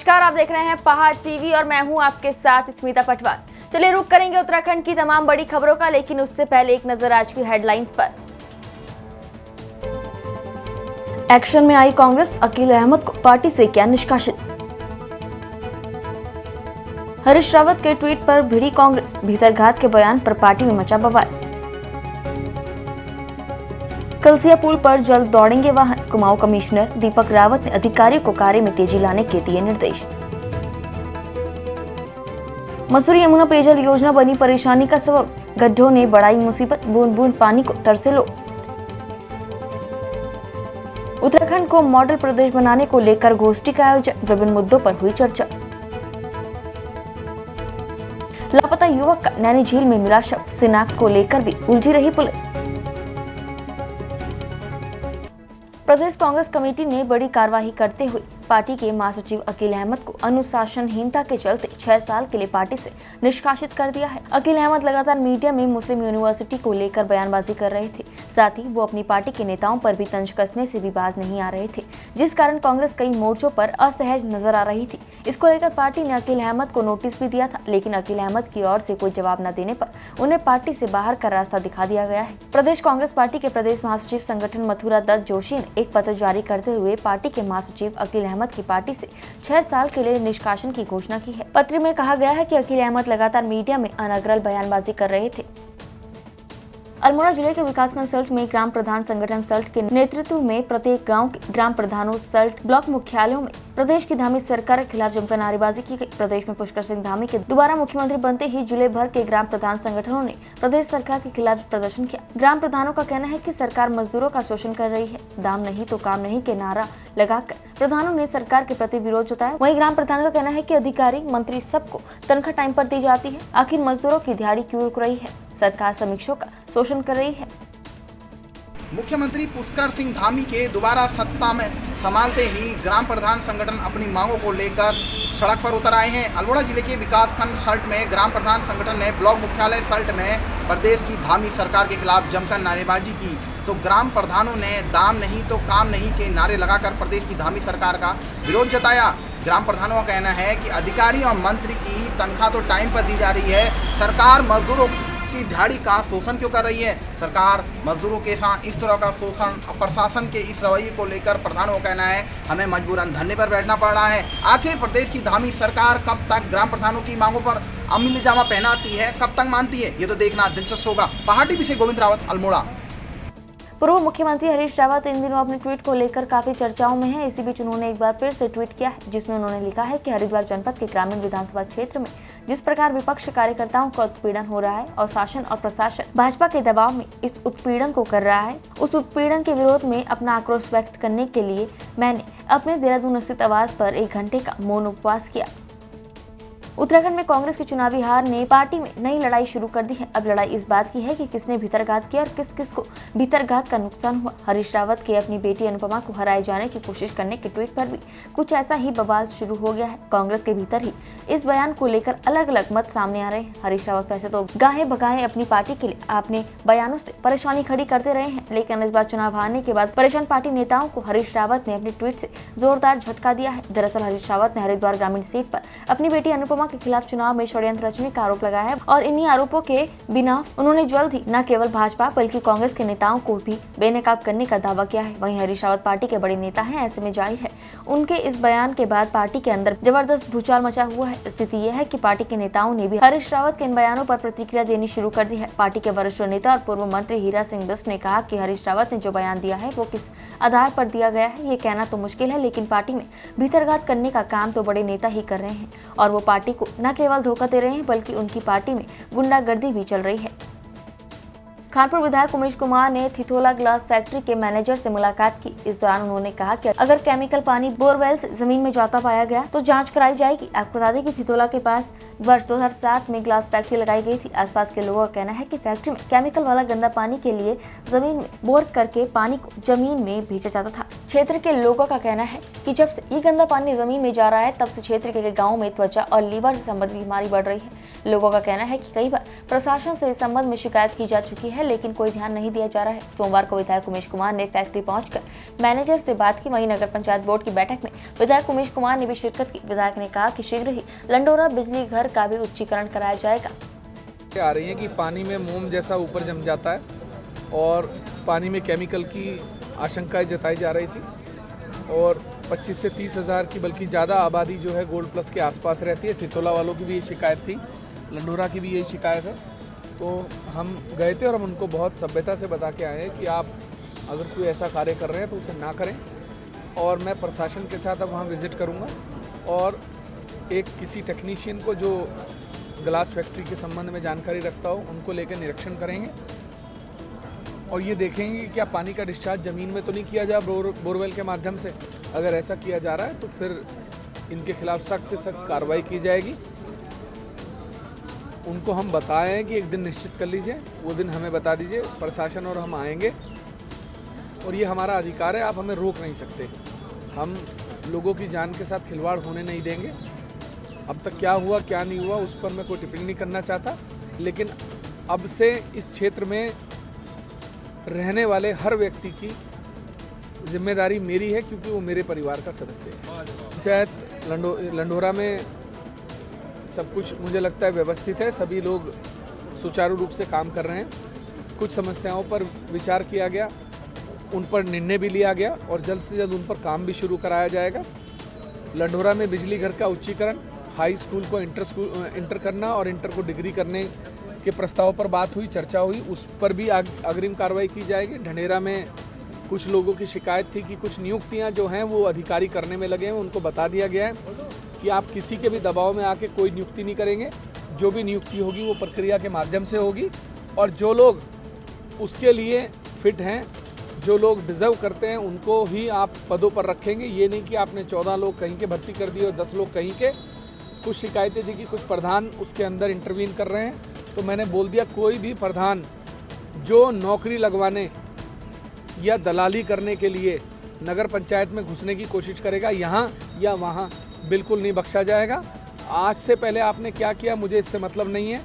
नमस्कार, आप देख रहे हैं पहाड़ टीवी और मैं हूं आपके साथ स्मिता पटवार। चलिए रुक करेंगे उत्तराखंड की तमाम बड़ी खबरों का, लेकिन उससे पहले एक नजर आज की हेडलाइंस पर। एक्शन में आई कांग्रेस, अकील अहमद को पार्टी से किया निष्कासित। हरीश रावत के ट्वीट पर भिड़ी कांग्रेस, भीतरघात के बयान पर पार्टी में मचा बवाल। कलसिया पुल पर जल्द दौड़ेंगे वाहन, कुमाऊं कमिश्नर दीपक रावत ने अधिकारियों को कार्य में तेजी लाने के दिए निर्देश। मसूरी यमुना पेयजल योजना बनी परेशानी का सबब, गड्ढों ने बढ़ाई मुसीबत, बूंद बूंद पानी को तरसे लोग। उत्तराखंड को मॉडल प्रदेश बनाने को लेकर गोष्ठी का आयोजन, विभिन्न मुद्दों पर हुई चर्चा। लापता युवक का नैनी झील में मिला शव, शिनाख्त को लेकर भी उलझी रही पुलिस। प्रदेश कांग्रेस कमेटी ने बड़ी कार्रवाई करते हुए पार्टी के महासचिव अकील अहमद को अनुशासनहीनता के चलते 6 साल के लिए पार्टी से निष्कासित कर दिया है। अकील अहमद लगातार मीडिया में मुस्लिम यूनिवर्सिटी को लेकर बयानबाजी कर रहे थे, साथ ही वो अपनी पार्टी के नेताओं पर भी तंज कसने से भी बाज नहीं आ रहे थे, जिस कारण कांग्रेस कई मोर्चों पर असहज नजर आ रही थी। इसको लेकर पार्टी ने अकील अहमद को नोटिस भी दिया था, लेकिन अकील अहमद की ओर से कोई जवाब न देने पर उन्हें पार्टी से बाहर का रास्ता दिखा दिया गया है। प्रदेश कांग्रेस पार्टी के प्रदेश महासचिव संगठन मथुरा दत्त जोशी ने एक पत्र जारी करते हुए पार्टी के महासचिव अकील अहमद की पार्टी से 6 साल के लिए निष्कासन की घोषणा की है। पत्र में कहा गया है कि अकील अहमद लगातार मीडिया में अनर्गल बयानबाजी कर रहे थे। अल्मोड़ा जिले के विकासखंड सल्ट में ग्राम प्रधान संगठन सल्ट के नेतृत्व में प्रत्येक गांव के ग्राम प्रधानों सल्ट ब्लॉक मुख्यालयों में प्रदेश की धामी सरकार के खिलाफ जमकर नारेबाजी की गई। प्रदेश में पुष्कर सिंह धामी के दोबारा मुख्यमंत्री बनते ही जिले भर के ग्राम प्रधान संगठनों ने प्रदेश सरकार के खिलाफ प्रदर्शन किया। ग्राम प्रधानों का कहना है कि सरकार मजदूरों का शोषण कर रही है, दाम नहीं तो काम नहीं के नारा लगाकर प्रधानों ने सरकार के प्रति विरोध जताया। वहीं ग्राम प्रधान का कहना है कि अधिकारी मंत्री सबको तनख्वाह टाइम पर दी जाती है, आखिर मजदूरों की दिहाड़ी क्यों रुक रही है, सरकार श्रमिकों का शोषण कर रही है। मुख्यमंत्री पुष्कर सिंह धामी के दोबारा सत्ता में संभालते ही ग्राम प्रधान संगठन अपनी मांगों को लेकर सड़क पर उतर आए हैं। अल्मोड़ा जिले के विकासखंड सल्ट में ग्राम प्रधान संगठन ने ब्लॉक मुख्यालय सल्ट में प्रदेश की धामी सरकार के खिलाफ जमकर नारेबाजी की, तो ग्राम प्रधानों ने दाम नहीं तो काम नहीं के नारे लगाकर प्रदेश की धामी सरकार का विरोध जताया। ग्राम प्रधानों का कहना है कि अधिकारी और मंत्री की तनख्वाह तो टाइम पर दी जा रही है, सरकार मजदूरों की दिहाड़ी का शोषण क्यों कर रही है। सरकार मजदूरों के साथ इस तरह का शोषण, प्रशासन के इस रवैये को लेकर प्रधानों का कहना है हमें मजबूरन धरने पर बैठना पड़ रहा है। आखिर प्रदेश की धामी सरकार कब तक ग्राम प्रधानों की मांगों पर अमली जामा पहनाती है, कब तक मानती है, ये तो देखना दिलचस्प होगा। पहाड़ टीवी से गोविंद रावत, अल्मोड़ा। पूर्व मुख्यमंत्री हरीश रावत इन दिनों अपने ट्वीट को लेकर काफी चर्चाओं में हैं। इसी बीच उन्होंने एक बार फिर से ट्वीट किया है, जिसमें उन्होंने लिखा है कि हरिद्वार जनपद के ग्रामीण विधानसभा क्षेत्र में जिस प्रकार विपक्ष कार्यकर्ताओं का उत्पीड़न हो रहा है और शासन और प्रशासन भाजपा के दबाव में इस उत्पीड़न को कर रहा है, उस उत्पीड़न के विरोध में अपना आक्रोश व्यक्त करने के लिए मैंने अपने देहरादून स्थित आवास पर 1 घंटे का मौन उपवास किया। उत्तराखंड में कांग्रेस की चुनावी हार ने पार्टी में नई लड़ाई शुरू कर दी है। अब लड़ाई इस बात की है कि किसने भीतरघात किया और किस किस को भीतरघात का नुकसान हुआ। हरीश रावत के अपनी बेटी अनुपमा को हराए जाने की कोशिश करने के ट्वीट पर भी कुछ ऐसा ही बवाल शुरू हो गया है। कांग्रेस के भीतर ही इस बयान को लेकर अलग अलग मत सामने आ रहे हैं। हरीश रावत वैसे तो गाहे बगाए अपनी पार्टी के लिए अपने बयानों से परेशानी खड़ी करते रहे हैं, लेकिन इस बार चुनाव हारने के बाद परेशान पार्टी नेताओं को हरीश रावत ने अपने ट्वीट से जोरदार झटका दिया है। दरअसल हरीश रावत ने हरिद्वार ग्रामीण सीट पर अपनी बेटी अनुपमा के खिलाफ चुनाव में षड्यंत्र रचने का आरोप लगाया है और इन्हीं आरोपों के बिना उन्होंने जल्द ही न केवल भाजपा बल्कि कांग्रेस के नेताओं को भी बेनकाब करने का दावा किया है। वहीं हरीश रावत पार्टी के बड़े नेता हैं, ऐसे में जाहिर है उनके इस बयान के बाद पार्टी के अंदर जबरदस्त भूचाल मचा हुआ है। स्थिति यह है कि पार्टी के नेताओं ने भी हरीश रावत के इन बयानों पर प्रतिक्रिया देनी शुरू कर दी है। पार्टी के वरिष्ठ नेता और पूर्व मंत्री हीरा सिंह बिष्ट ने कहा कि हरीश रावत ने जो बयान दिया है वो किस आधार पर दिया गया है ये कहना तो मुश्किल है, लेकिन पार्टी में भीतरघात करने का काम तो बड़े नेता ही कर रहे हैं और वो पार्टी को न केवल धोखा दे रहे हैं बल्कि उनकी पार्टी में गुंडागर्दी भी चल रही है। खानपुर विधायक उमेश कुमार ने थिथोला ग्लास फैक्ट्री के मैनेजर से मुलाकात की। इस दौरान उन्होंने कहा कि अगर केमिकल पानी बोरवेल से जमीन में जाता पाया गया तो जांच कराई जाएगी। आपको बता दें कि थिथोला के पास वर्ष 2007 में ग्लास फैक्ट्री लगाई गई थी। आसपास के लोगों का कहना है कि फैक्ट्री में केमिकल वाला गंदा पानी के लिए जमीन में बोर करके पानी को जमीन में भेजा जाता था। क्षेत्र के लोगों का कहना है कि जब से ये गंदा पानी जमीन में जा रहा है तब से क्षेत्र के गाँव में त्वचा और लीवर से संबंधित बीमारी बढ़ रही है। लोगों का कहना है कि कई बार प्रशासन से इस संबंध में शिकायत की जा चुकी है, लेकिन कोई ध्यान नहीं दिया जा रहा है। सोमवार को विधायक उमेश कुमार ने फैक्ट्री पहुंचकर मैनेजर से बात की। वहीं नगर पंचायत बोर्ड की बैठक में विधायक उमेश कुमार ने भी शिरकत की। विधायक ने कहा कि शीघ्र ही लंडोरा बिजली घर का भी उच्चीकरण कराया जाएगा। आ रही है कि पानी में मोम जैसा ऊपर जम जाता है और पानी में केमिकल की आशंकाएं जताई जा रही थी और 25 से 30 हज़ार की बल्कि ज़्यादा आबादी जो है गोल्ड प्लस के आसपास रहती है। थितोला वालों की भी ये शिकायत थी, लंडोरा की भी यही शिकायत है। तो हम गए थे और हम उनको बहुत सभ्यता से बता के आए हैं कि आप अगर कोई ऐसा कार्य कर रहे हैं तो उसे ना करें। और मैं प्रशासन के साथ अब वहाँ विज़िट करूँगा और एक किसी टेक्नीशियन को जो ग्लास फैक्ट्री के संबंध में जानकारी रखता हो उनको लेकर निरीक्षण करेंगे और ये देखेंगे कि क्या पानी का डिस्चार्ज ज़मीन में तो नहीं किया जा बोरवेल के माध्यम से। अगर ऐसा किया जा रहा है तो फिर इनके खिलाफ सख्त से सख्त कार्रवाई की जाएगी। उनको हम बताएं कि एक दिन निश्चित कर लीजिए, वो दिन हमें बता दीजिए, प्रशासन और हम आएंगे और ये हमारा अधिकार है, आप हमें रोक नहीं सकते। हम लोगों की जान के साथ खिलवाड़ होने नहीं देंगे। अब तक क्या हुआ क्या नहीं हुआ उस पर मैं कोई टिप्पणी नहीं करना चाहता, लेकिन अब से इस क्षेत्र में रहने वाले हर व्यक्ति की जिम्मेदारी मेरी है, क्योंकि वो मेरे परिवार का सदस्य है। पंचायत लंडोरा में सब कुछ मुझे लगता है व्यवस्थित है, सभी लोग सुचारू रूप से काम कर रहे हैं। कुछ समस्याओं पर विचार किया गया, उन पर निर्णय भी लिया गया और जल्द से जल्द उन पर काम भी शुरू कराया जाएगा। लंडोरा में बिजली घर का उच्चीकरण, हाई स्कूल को इंटर करना और इंटर को डिग्री करने के प्रस्ताव पर बात हुई, चर्चा हुई, उस पर भी अग्रिम कार्रवाई की जाएगी। ढंढेरा में कुछ लोगों की शिकायत थी कि कुछ नियुक्तियां जो हैं वो अधिकारी करने में लगे हैं। उनको बता दिया गया है कि आप किसी के भी दबाव में आके कोई नियुक्ति नहीं करेंगे। जो भी नियुक्ति होगी वो प्रक्रिया के माध्यम से होगी और जो लोग उसके लिए फिट हैं, जो लोग डिज़र्व करते हैं, उनको ही आप पदों पर रखेंगे। ये नहीं कि आपने 14 लोग कहीं के भर्ती कर दिए और 10 लोग कहीं के। कुछ शिकायतें थी कि कुछ प्रधान उसके अंदर इंटरवीन कर रहे हैं, तो मैंने बोल दिया कोई भी प्रधान जो नौकरी लगवाने या दलाली करने के लिए नगर पंचायत में घुसने की कोशिश करेगा यहाँ या वहाँ, बिल्कुल नहीं बख्शा जाएगा। आज से पहले आपने क्या किया मुझे इससे मतलब नहीं है।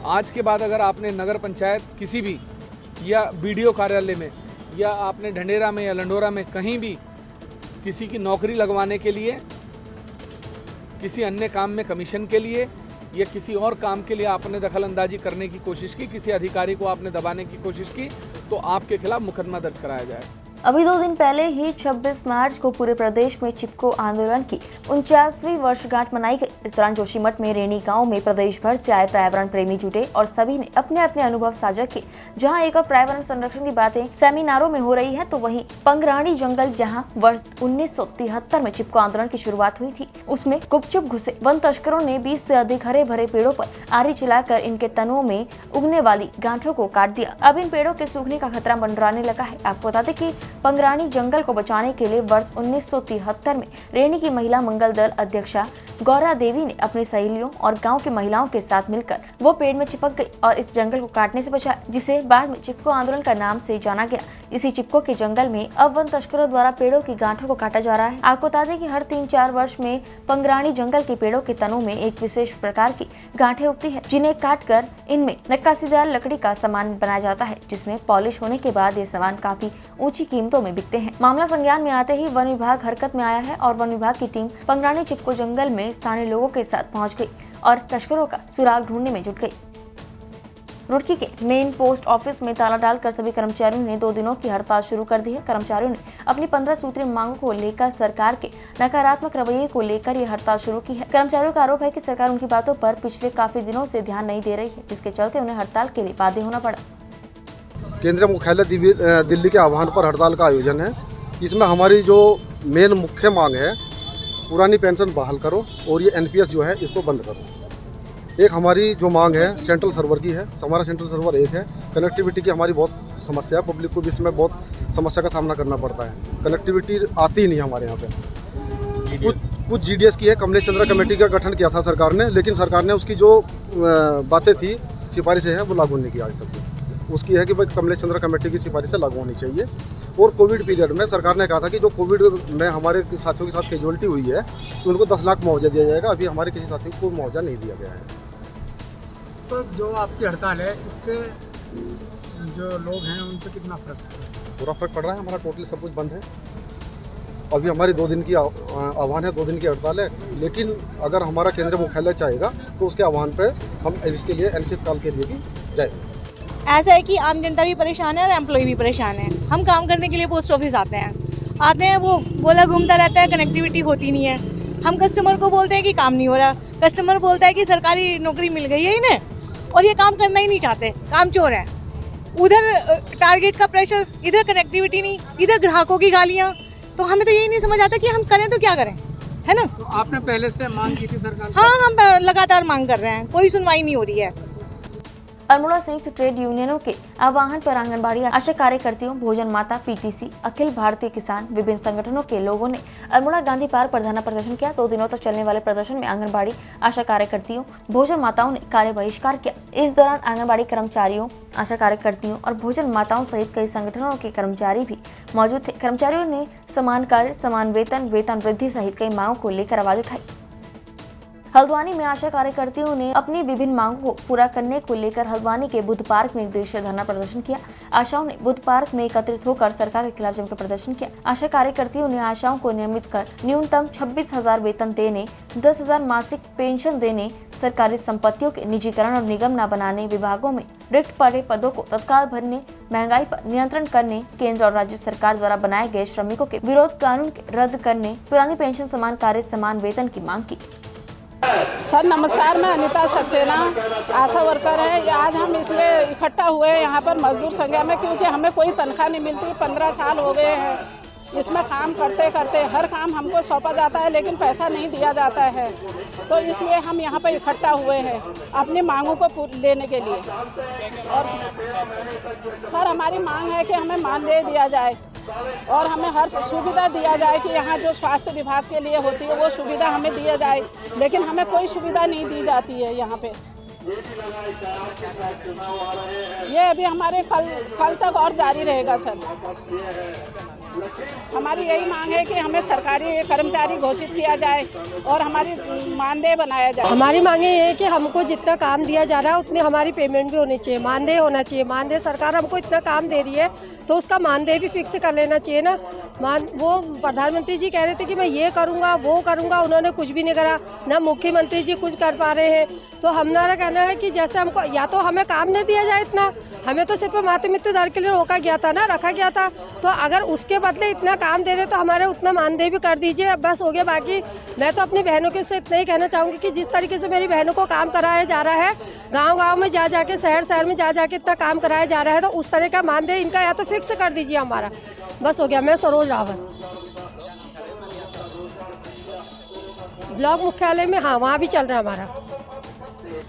आज के बाद अगर आपने नगर पंचायत किसी भी या बीडीओ कार्यालय में या आपने ढंढेरा में या लंडोरा में कहीं भी किसी की नौकरी लगवाने के लिए, किसी अन्य काम में कमीशन के लिए या किसी और काम के लिए आपने दखल अंदाजी करने की कोशिश की, किसी अधिकारी को आपने दबाने की कोशिश की, तो आपके खिलाफ मुकदमा दर्ज कराया जाए। अभी 2 दिन पहले ही 26 मार्च को पूरे प्रदेश में चिपको आंदोलन की 49वीं वर्षगांठ मनाई गई। इस दौरान जोशीमठ में रेणी गांव में प्रदेश भर से आए पर्यावरण प्रेमी जुटे और सभी ने अपने अपने अनुभव साझा किए। जहां एक और पर्यावरण संरक्षण की बातें सेमिनारों में हो रही है, तो वहीं पंगराणी जंगल जहां वर्ष 1973 में चिपको आंदोलन की शुरुआत हुई थी, उसमें गुपचुप घुसे वन तस्करों ने 20 से अधिक हरे भरे पेड़ों पर आरी चलाकर इनके तनों में उगने वाली गांठों को काट दिया। अब इन पेड़ों के सूखने का खतरा मंडराने लगा है। आपको बता दें कि पंगराणी जंगल को बचाने के लिए वर्ष 1973 में रेणी की महिला मंगल दल अध्यक्षा गौरा देवी ने अपनी सहेलियों और गांव की महिलाओं के साथ मिलकर वो पेड़ में चिपक गई और इस जंगल को काटने से बचाया, जिसे बाद में चिपको आंदोलन का नाम से जाना गया। इसी चिपको के जंगल में अब वन तस्करों द्वारा पेड़ों की गांठों को काटा जा रहा है। आपको बता दें कि हर 3-4 वर्ष में पंगराणी जंगल के पेड़ों के तनों में एक विशेष प्रकार की गांठें उगती है, जिन्हें काटकर इनमें नक्काशीदार लकड़ी का सामान बनाया जाता है, जिसमें पॉलिश होने के बाद ये सामान काफी ऊंची कीमतों में बिकते हैं। मामला संज्ञान में आते ही वन विभाग हरकत में आया है और वन विभाग की टीम पंगराणी चिपको जंगल में स्थानीय लोगों के साथ पहुंच गई और तस्करों का सुराग ढूंढने में जुट गई। रुड़की के मेन पोस्ट ऑफिस में ताला डालकर सभी कर्मचारियों ने 2 दिनों की हड़ताल शुरू कर दी है। कर्मचारियों ने अपनी 15 सूत्रीय मांगों को लेकर सरकार के नकारात्मक रवैये को लेकर ये हड़ताल शुरू की है। कर्मचारियों का आरोप है कि सरकार उनकी बातों पर पिछले काफी दिनों से ध्यान नहीं दे रही है, जिसके चलते उन्हें हड़ताल के लिए बाध्य होना पड़ा। केंद्रीय मुख्यालय दिल्ली के आह्वान पर हड़ताल का आयोजन है। इसमें हमारी जो मेन मुख्य मांग है, पुरानी पेंशन बहाल करो और ये एनपीएस जो है इसको बंद करो। एक हमारी जो मांग है सेंट्रल सर्वर की है। हमारा सेंट्रल सर्वर एक है। कनेक्टिविटी की हमारी बहुत समस्या है, पब्लिक को भी इसमें बहुत समस्या का सामना करना पड़ता है। कनेक्टिविटी आती ही नहीं हमारे यहाँ पे। कुछ जीडीएस की है। कमलेश चंद्रा कमेटी का गठन किया था सरकार ने, लेकिन सरकार ने उसकी जो बातें थी, सिफारिशें हैं, वो लागू नहीं की आज तक। उसकी है कि भाई कमलेश चंद्रा कमेटी की सिफारिशें लागू होनी चाहिए। और कोविड पीरियड में सरकार ने कहा था कि जो कोविड में हमारे साथियों के साथ कैजुअलिटी हुई है तो उनको 10 लाख मुआवजा दिया जाएगा। अभी हमारे किसी साथी को मुआवजा नहीं दिया गया है। तो जो आपकी हड़ताल है इससे जो लोग हैं उन पर कितना फर्क पड़ रहा है? पूरा फर्क पड़ रहा है। हमारा टोटली सब कुछ बंद है। अभी हमारी 2 दिन की आह्वान है, 2 दिन की हड़ताल है। लेकिन अगर हमारा केंद्रीय मुख्यालय चाहेगा तो उसके आह्वान पे हम इसके लिए अनिश्चितकाल के लिए भी जाएंगे। ऐसा है कि आम जनता भी परेशान है और एम्प्लॉय भी परेशान है। हम काम करने के लिए पोस्ट ऑफिस आते हैं वो गोला घूमता रहता है, कनेक्टिविटी होती नहीं है। हम कस्टमर को बोलते हैं कि काम नहीं हो रहा, कस्टमर बोलता है कि सरकारी नौकरी मिल गई है इन्हें और ये काम करना ही नहीं चाहते, काम चोर है। उधर टारगेट का प्रेशर, इधर कनेक्टिविटी नहीं, इधर ग्राहकों की गालियाँ। तो हमें तो यही नहीं समझ आता कि हम करें तो क्या करें, है ना। तो आपने पहले से मांग की थी सरकार से? हाँ, हम लगातार मांग कर रहे हैं, कोई सुनवाई नहीं हो रही है। अल्मोड़ा संयुक्त ट्रेड यूनियनों के आह्वान पर आंगनबाड़ी आशा कार्यकर्तियों, भोजन माता, पीटीसी, अखिल भारतीय किसान, विभिन्न संगठनों के लोगों ने अल्मोड़ा गांधी पार्क पर धरना प्रदर्शन किया। 2 दिनों तक चलने वाले प्रदर्शन में आंगनबाड़ी आशा कार्यकर्तियों, भोजन माताओं ने कार्य बहिष्कार किया। इस दौरान आंगनबाड़ी कर्मचारियों, आशा कार्यकर्तियों और भोजन माताओं सहित कई संगठनों के कर्मचारी भी मौजूद थे। कर्मचारियों ने समान कार्य, समान वेतन, वेतन वृद्धि सहित कई मांगों को लेकर आवाज उठाई। हल्द्वानी में आशा कार्यकर्तियों ने अपनी विभिन्न मांगों को पूरा करने को लेकर हल्द्वानी के बुद्ध पार्क में एक दिवसीय धरना प्रदर्शन किया। आशाओं ने बुद्ध पार्क में एकत्रित होकर सरकार के खिलाफ जमकर प्रदर्शन किया। आशा कार्यकर्तियों ने आशाओं को नियमित कर न्यूनतम 26,000 वेतन देने, 10,000 मासिक पेंशन देने, सरकारी संपत्तियों के निजीकरण और निगम न बनाने, विभागों में रिक्त पड़े पदों को तत्काल भरने, महंगाई पर नियंत्रण करने, केंद्र और राज्य सरकार द्वारा बनाए गए श्रमिकों के विरोध कानून के रद्द करने, पुरानी पेंशन, समान कार्य, समान वेतन की मांग की। सर नमस्कार, मैं अनीता सक्सेना आशा वर्कर है। आज हम इसलिए इकट्ठा हुए हैं यहाँ पर मजदूर संख्या में, क्योंकि हमें कोई तनख्वाह नहीं मिलती। 15 साल हो गए हैं इसमें काम करते करते। हर काम हमको सौंपा जाता है लेकिन पैसा नहीं दिया जाता है। तो इसलिए हम यहाँ पर इकट्ठा हुए हैं अपनी मांगों को लेने के लिए। और सर हमारी मांग है कि हमें मानदेय दिया जाए और हमें हर सुविधा दिया जाए कि यहाँ जो स्वास्थ्य विभाग के लिए होती है वो सुविधा हमें दिया जाए, लेकिन हमें कोई सुविधा नहीं दी जाती है यहाँ पे। ये अभी हमारे कल तक और जारी रहेगा सर। हमारी यही मांग है कि हमें सरकारी कर्मचारी घोषित किया जाए और हमारी मानदेय बनाया जाए। हमारी मांगे ये है कि हमको जितना काम दिया जा रहा है उतनी हमारी पेमेंट भी होनी चाहिए, मानदेय होना चाहिए। मानदेय सरकार हमको इतना काम दे रही है तो उसका मानदेय भी फिक्स कर लेना चाहिए ना। वो प्रधानमंत्री जी कह रहे थे कि मैं ये करूँगा वो करूँगा, उन्होंने कुछ भी नहीं करा। ना मुख्यमंत्री जी कुछ कर पा रहे हैं। तो हमारा कहना है कि जैसे हमको या तो हमें काम नहीं दिया जाए इतना, हमें तो सिर्फ मातृ मृत्यु दर के लिए रोका गया था ना, रखा गया था। तो अगर उसके बदले इतना काम दे रहे तो हमारे उतना मानदेय भी कर दीजिए, बस हो गया। बाकी मैं तो अपनी बहनों के से इतना ही कहना चाहूँगी कि जिस तरीके से मेरी बहनों को काम कराया जा रहा है, गांव-गांव में जा जाके, शहर में जा जाके इतना काम कराया जा रहा है, तो उस तरह का मानदेय इनका या तो फिक्स कर दीजिए हमारा, बस हो गया। मैं सरोज रावत, ब्लॉक मुख्यालय में। हाँ, वहाँ भी चल रहा है हमारा।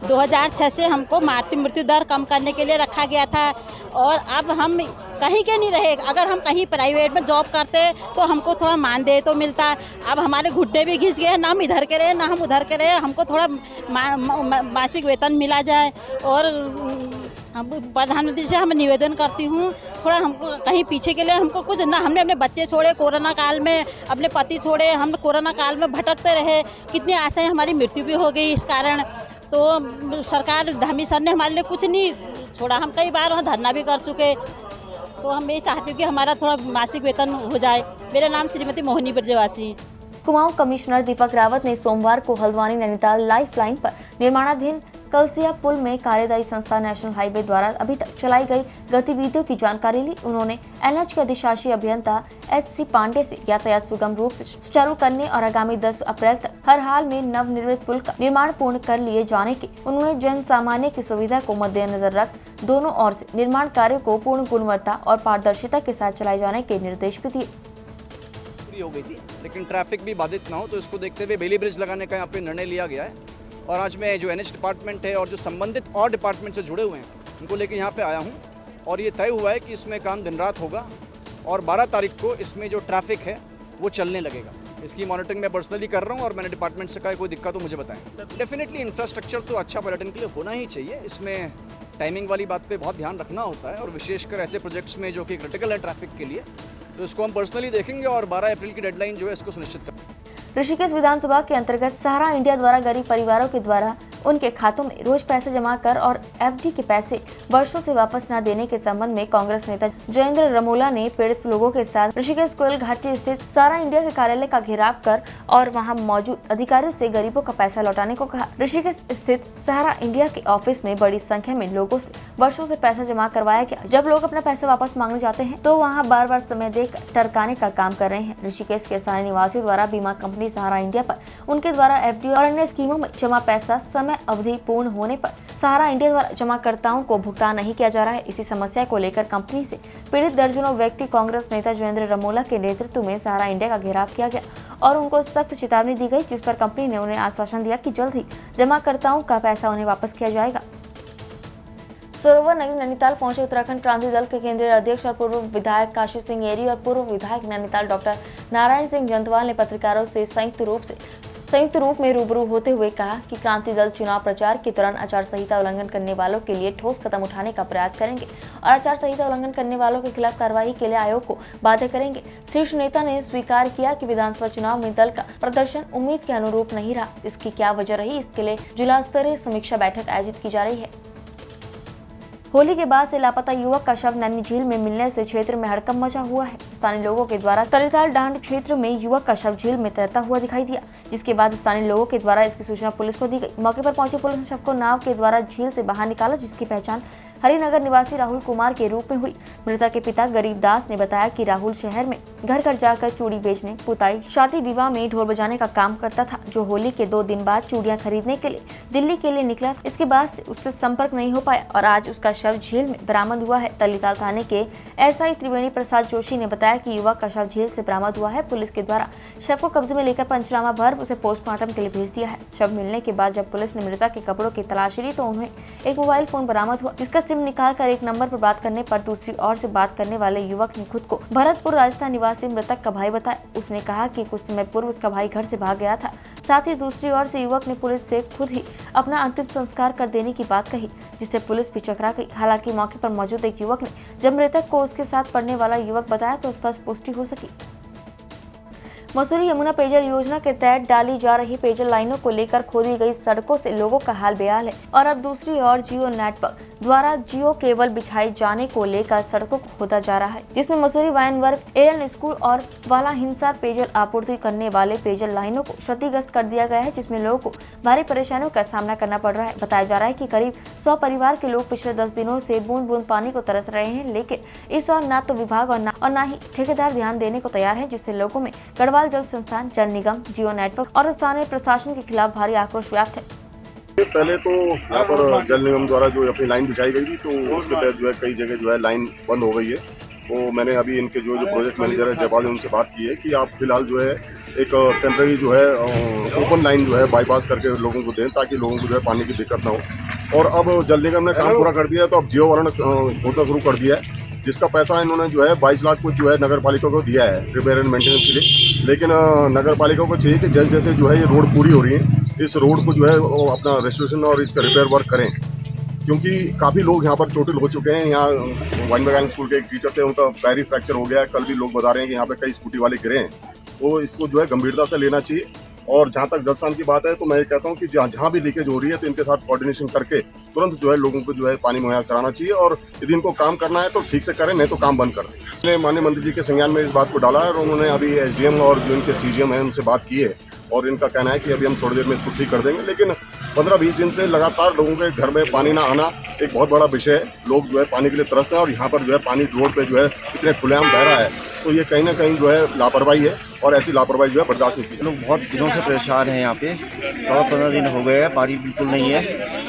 2006 से हमको मातृ मृत्यु दर कम करने के लिए रखा गया था और अब हम कहीं के नहीं रहे। अगर हम कहीं प्राइवेट में जॉब करते तो हमको थोड़ा मानदेय तो मिलता। अब हमारे घुट्टे भी घिस गए, ना हम इधर के रहे ना हम उधर के रहे। हमको थोड़ा मासिक वेतन मिला जाए और हम प्रधानमंत्री से हम निवेदन करती हूँ, थोड़ा हमको कहीं पीछे के लिए हमको कुछ ना। हमने अपने बच्चे छोड़े कोरोना काल में, अपने पति छोड़े, हम कोरोना काल में भटकते रहे। कितनी आशाएं, हमारी मृत्यु भी हो गई इस कारण। तो सरकार, धामी सर ने हमारे लिए कुछ नहीं छोड़ा। हम कई बार वहाँ धरना भी कर चुके। तो हम ये चाहते हैं कि हमारा थोड़ा मासिक वेतन हो जाए। मेरा नाम श्रीमती मोहिनी ब्रजवासी। कुमाऊं कमिश्नर दीपक रावत ने सोमवार को हल्द्वानी नैनीताल लाइफ लाइन पर निर्माणाधीन कलसिया पुल में कार्यदायी संस्था नेशनल हाईवे द्वारा अभी तक चलाई गई गतिविधियों की जानकारी ली। उन्होंने एनएच के अधिशासी अभियंता एचसी पांडे से यातायात सुगम रूप से सुचारू करने और आगामी 10 अप्रैल तक हर हाल में नवनिर्मित पुल का निर्माण पूर्ण कर लिए जाने के। उन्होंने जन सामान्य की सुविधा को मद्देनजर रख दोनों ओर से निर्माण कार्य को पूर्ण गुणवत्ता और पारदर्शिता के साथ चलाए जाने के निर्देश भी दिए। हो गई थी लेकिन ट्रैफिक भी बाधित ना हो, तो इसको देखते हुए बेली ब्रिज लगाने का यहाँ पे निर्णय लिया गया है। और आज मैं जो एनएच डिपार्टमेंट है और जो संबंधित और डिपार्टमेंट से जुड़े हुए हैं उनको लेकर यहाँ पे आया हूँ और ये तय हुआ है कि इसमें काम दिन रात होगा और 12 तारीख को इसमें जो ट्रैफिक है वो चलने लगेगा। इसकी मॉनिटरिंग मैं पर्सनली कर रहा हूँ और मैंने डिपार्टमेंट से कहा कोई दिक्कत तो मुझे बताएं। डेफिनेटली इंफ्रास्ट्रक्चर तो अच्छा पर्यटन के लिए होना ही चाहिए। इसमें टाइमिंग वाली बात पे बहुत ध्यान रखना होता है और विशेषकर ऐसे प्रोजेक्ट्स में जो कि क्रिटिकल है ट्रैफिक के लिए, तो इसको हम पर्सनली देखेंगे और 12 अप्रैल की डेडलाइन जो है इसको सुनिश्चित करेंगे। ऋषिकेश विधानसभा के अंतर्गत सहारा इंडिया द्वारा गरीब परिवारों के द्वारा उनके खातों में रोज पैसे जमा कर और FD के पैसे वर्षों से वापस न देने के संबंध में कांग्रेस नेता जयेंद्र रमोला ने पीड़ित लोगों के साथ ऋषिकेश कोयल घाटी स्थित सहारा इंडिया के कार्यालय का घेराव कर और वहां मौजूद अधिकारियों से गरीबों का पैसा लौटाने को कहा। ऋषिकेश स्थित सहारा इंडिया के ऑफिस में बड़ी संख्या में लोगों से वर्षों से पैसा जमा करवाया गया। जब लोग अपना पैसा वापस मांगने जाते हैं तो वहां बार बार समय देकर टरकाने का काम कर रहे हैं। ऋषिकेश के स्थानीय निवासियों द्वारा बीमा कंपनी सहारा इंडिया पर उनके द्वारा FD और अन्य स्कीमों में जमा पैसा समय अवधि पूर्ण होने पर सहारा इंडिया द्वारा जमाकर्ताओं को भुगतान नहीं किया जा रहा है। इसी समस्या को लेकर कंपनी से पीड़ित दर्जनों व्यक्ति कांग्रेस नेता जयेंद्र रमोला के नेतृत्व में सहारा इंडिया का घेराव किया गया और उनको सख्त चेतावनी दी गई, जिस पर कंपनी ने उन्हें आश्वासन दिया कि जल्द ही जमाकर्ताओं का पैसा उन्हें वापस किया जाएगा। सरोवर नगरी नैनीताल पहुंचे उत्तराखंड क्रांति दल के केंद्रीय अध्यक्ष और पूर्व विधायक काशी सिंह एरी और पूर्व विधायक नैनीताल डॉक्टर नारायण सिंह जंतवाल ने पत्रकारों से संयुक्त रूप में रूबरू होते हुए कहा कि क्रांति दल चुनाव प्रचार के दौरान आचार संहिता उल्लंघन करने वालों के लिए ठोस कदम उठाने का प्रयास करेंगे और आचार संहिता उल्लंघन करने वालों के खिलाफ कार्रवाई के लिए आयोग को बाध्य करेंगे। शीर्ष नेता ने स्वीकार किया कि विधानसभा चुनाव में दल का प्रदर्शन उम्मीद के अनुरूप नहीं रहा। इसकी क्या वजह रही, इसके लिए जिला स्तरीय समीक्षा बैठक आयोजित की जा रही है। होली के बाद से लापता युवक का शव नैनी झील में मिलने से क्षेत्र में हड़कंप मचा हुआ है। स्थानीय लोगों के द्वारा तलीताल डांड क्षेत्र में युवक का शव झील में तैरता हुआ दिखाई दिया, जिसके बाद स्थानीय लोगों के द्वारा इसकी सूचना पुलिस को दी गई। मौके पर पहुंची पुलिस ने शव को नाव के द्वारा झील से बाहर निकाला, जिसकी पहचान हरिनगर निवासी राहुल कुमार के रूप में हुई। मृतक के पिता गरीब दास ने बताया कि राहुल शहर में घर घर जाकर चूड़ी बेचने, पुताई, शादी विवाह में ढोल बजाने का काम करता था, जो होली के 2 दिन बाद चूड़ियां खरीदने के लिए दिल्ली के लिए निकला था। इसके बाद से उससे संपर्क नहीं हो पाया और आज उसका शव झील में बरामद हुआ है। तलीताल थाने के SI त्रिवेणी प्रसाद जोशी ने बताया कि युवक का शव झील से बरामद हुआ है। पुलिस के द्वारा शव को कब्जे में लेकर पंचनामा भर उसे पोस्टमार्टम के लिए भेज दिया है। शव मिलने के बाद जब पुलिस ने मृतक के कपड़ों की तलाशी ली तो उन्हें एक मोबाइल फोन बरामद हुआ, जिसका सिम निकालकर एक नंबर पर बात करने पर दूसरी ओर से बात करने वाले युवक ने खुद को भरतपुर राजस्थान निवासी मृतक का भाई बताया। उसने कहा कि कुछ समय पूर्व उसका भाई घर से भाग गया था। साथ ही दूसरी ओर से युवक ने पुलिस से खुद ही अपना अंतिम संस्कार कर देने की बात कही, जिससे पुलिस भी चकरा गई। हालांकि मौके पर मौजूद एक युवक ने जब मृतक को उसके साथ पढ़ने वाला युवक बताया तो स्पष्ट पुष्टि हो सकी। मसूरी यमुना पेयजल योजना के तहत डाली जा रही पेयजल लाइनों को लेकर खोदी गई सड़कों से लोगों का हाल बेहाल है और अब दूसरी ओर जियो नेटवर्क द्वारा जियो केबल बिछाए जाने को लेकर सड़कों को खोदा जा रहा है, जिसमें मसूरी वायन वर्ग एयरन स्कूल और वाला हिंसा पेयजल आपूर्ति करने वाले पेयजल लाइनों को क्षतिग्रस्त कर दिया गया है, जिसमें लोगों को भारी परेशानियों का सामना करना पड़ रहा है। बताया जा रहा है कि करीब 100 परिवार के लोग पिछले 10 दिनों से बूंद बूंद पानी को तरस रहे हैं, लेकिन इस ओर न तो विभाग और न ही ठेकेदार ध्यान देने को तैयार है, जिससे लोगों में गढ़वाल जल संस्थान, जल निगम, जियो नेटवर्क और स्थानीय प्रशासन के खिलाफ भारी आक्रोश व्यक्त है। पहले तो यहाँ पर जल निगम द्वारा जो अपनी लाइन बिछाई गई थी तो उसके तहत जो है कई जगह जो है लाइन बंद हो गई है। तो मैंने अभी इनके जो प्रोजेक्ट मैनेजर है जयपाल, उनसे बात की है कि आप फिलहाल जो है एक टेम्प्रेरी जो है ओपन लाइन जो है बाईपास करके लोगों को दें, ताकि लोगों को जो है पानी की दिक्कत ना हो। और अब जल निगम ने काम पूरा कर दिया है, तो अब जियो वाला ने खोदना शुरू कर दिया है, जिसका पैसा इन्होंने जो है 22 लाख को जो है नगर पालिका को दिया है रिपेयर एंड मेंटेनेंस के लिए। लेकिन नगर पालिका को चाहिए कि जैसे जैसे जो है ये रोड पूरी हो रही है, इस रोड को जो है वो अपना रेस्टोरेशन और इसका रिपेयर वर्क करें, क्योंकि काफ़ी लोग यहाँ पर चोटिल हो चुके हैं। यहाँ वाइन बगान स्कूल के एक टीचर थे, उनका पैर फ्रैक्चर हो गया है। कल भी लोग बता रहे हैं कि यहाँ पे कई स्कूटी वाले गिरे हैं, तो इसको जो है गंभीरता से लेना चाहिए। और जहाँ तक जलस्थान की बात है तो मैं ये कहता हूँ कि जहाँ भी लीकेज हो रही है तो इनके साथ कोऑर्डिनेशन करके तुरंत जो है लोगों को जो है पानी मुहैया कराना चाहिए, और यदि इनको काम करना है तो ठीक से करें, नहीं तो काम बंद कर दें। मैंने माननीय मंत्री जी के संज्ञान में इस बात को डाला है और उन्होंने अभी SDM और जो इनके CGM है उनसे बात की है, और इनका कहना है कि अभी हम थोड़ी देर में इसको ठीक कर देंगे। लेकिन 15-20 दिन से लगातार लोगों के घर में पानी ना आना एक बहुत बड़ा विषय है। लोग जो है पानी के लिए तरसते हैं और यहाँ पर जो है पानी रोड पे जो है इतने खुलेआम बह रहा है, तो ये कहीं ना कहीं जो है लापरवाही है, और ऐसी लापरवाही जो है बर्दाश्त नहीं की। लोग बहुत दिनों से परेशान हैं यहाँ पे, 14-15 दिन हो गए हैं, पानी बिल्कुल नहीं है।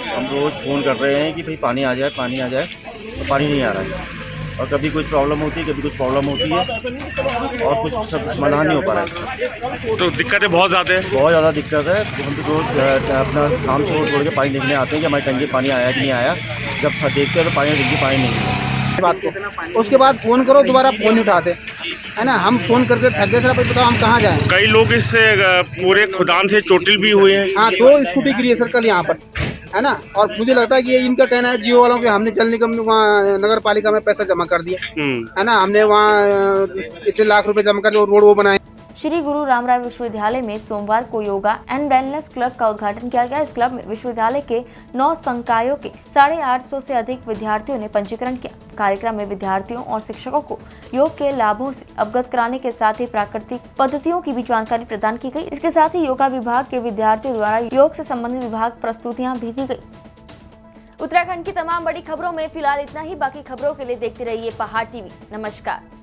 हम रोज़ फ़ोन कर रहे हैं कि भाई पानी आ जाए, पानी आ जाए, तो पानी नहीं आ रहा है। और कभी कुछ प्रॉब्लम होती है, कभी कुछ प्रॉब्लम होती है, और कुछ सब समाधान नहीं हो पा रहा है। तो दिक्कतें बहुत ज़्यादा दिक्कत है। हम तो रोज़ अपना काम छोड़ के पानी देखने आते हैं कि हमारी टंकी पानी आया कि नहीं आया। जब देखते हैं तो पानी नहीं है बात को, उसके बाद फ़ोन करो, दोबारा फ़ोन नहीं उठाते, है ना। हम फ़ोन करके थक गए, सर बताओ हम कहाँ जाएँ। कई लोग इससे पूरे खुदान से चोटिल भी हुए हैं। हाँ, 2 स्कूटी गिरी है सर कल यहाँ पर, है ना। और मुझे लगता है कि इनका कहना है जियो वालों के, हमने जल निगम वहाँ नगर पालिका में पैसा जमा कर दिया, है ना। हमने वहाँ इतने लाख रुपए जमा कर दिए और रोड वो बनाए। श्री गुरु रामराय विश्वविद्यालय में सोमवार को योगा एंड वेलनेस क्लब का उद्घाटन किया गया। इस क्लब में विश्वविद्यालय के 9 संकायों के 850 से अधिक विद्यार्थियों ने पंजीकरण किया। कार्यक्रम में विद्यार्थियों और शिक्षकों को योग के लाभों से अवगत कराने के साथ ही प्राकृतिक पद्धतियों की भी जानकारी प्रदान की गई। इसके साथ ही योगा विभाग के विद्यार्थियों द्वारा योग से संबंधित विभाग प्रस्तुतियां भी दी गई। उत्तराखंड की तमाम बड़ी खबरों में फिलहाल इतना ही। बाकी खबरों के लिए देखते रहिए पहाड़ टीवी। नमस्कार।